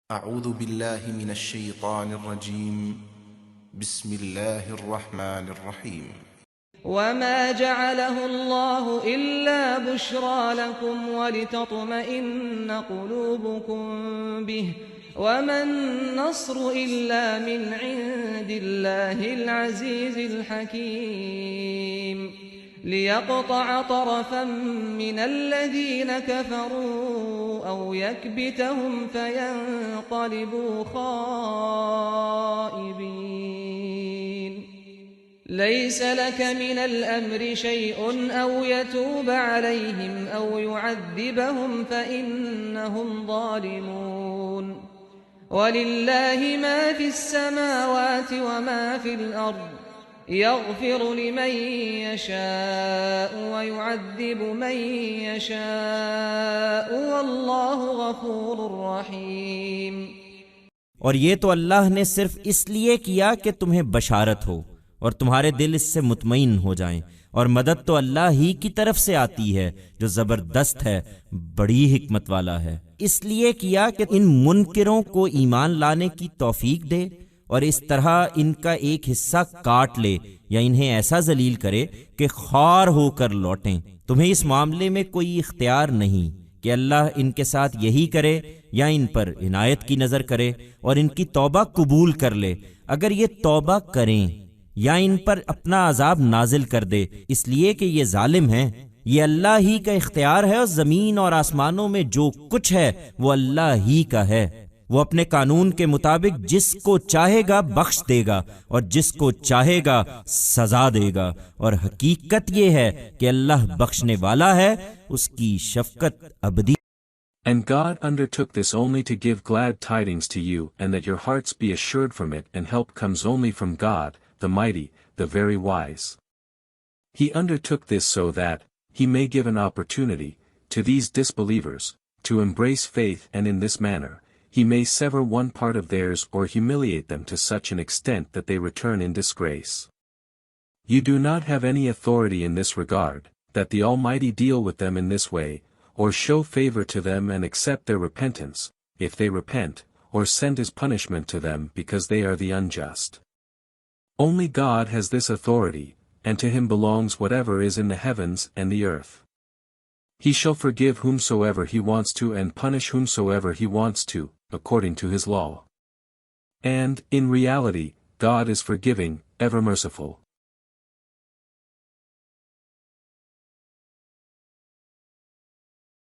أعوذ بالله من الشيطان الرجيم. بسم الله الرحمن الرحيم. وما جعله الله إلا بشرى لكم ولتطمئن قلوبكم به وما النصر إلا من عند الله العزيز الحكيم ليقطع طرفا من الذين كفروا أو يكبتهم فينقلبوا خائبين. ليس لك من الأمر شيء أو يتوب عليهم أو يعذبهم فإنهم ظالمون. ولله ما في السماوات وما في الأرض يغفر لمن يشاء ويعذب من يشاء والله غفور رحيم. اور یہ تو اللہ نے صرف اس لیے کیا کہ تمہیں بشارت ہو اور تمہارے دل اس سے مطمئن ہو جائیں، اور مدد تو اللہ ہی کی طرف سے آتی ہے جو زبردست ہے، بڑی حکمت والا ہے۔ اس لیے کیا کہ ان منکروں کو ایمان لانے کی توفیق دے اور اس طرح ان کا ایک حصہ کاٹ لے یا انہیں ایسا ذلیل کرے کہ خوار ہو کر لوٹیں۔ تمہیں اس معاملے میں کوئی اختیار نہیں کہ اللہ ان کے ساتھ یہی کرے یا ان پر عنایت کی نظر کرے اور ان کی توبہ قبول کر لے۔ اگر یہ توبہ کریں یا ان پر اپنا عذاب نازل کر دے اس لیے کہ یہ ظالم ہیں، یہ اللہ ہی کا اختیار ہے، اور زمین اور آسمانوں میں جو کچھ ہے وہ اللہ ہی کا ہے۔ وہ اپنے قانون کے مطابق جس کو چاہے گا بخش دے گا اور جس کو چاہے گا سزا دے گا، اور حقیقت یہ ہے کہ اللہ بخشنے والا ہے، اس کی شفقت ابدی۔ And God undertook this only to give glad tidings to you, and that your hearts be assured from it, and help comes only from God, the mighty, the very wise. He undertook this so that he may give an opportunity to these disbelievers to embrace faith, and in this manner he may sever one part of theirs or humiliate them to such an extent that they return in disgrace. You do not have any authority in this regard, that the Almighty deal with them in this way, or show favor to them and accept their repentance, if they repent, or send his punishment to them because they are the unjust. Only God has this authority, and to him belongs whatever is in the heavens and the earth. He shall forgive whomsoever he wants to and punish whomsoever he wants to, according to his law. And, in reality, God is forgiving, ever merciful.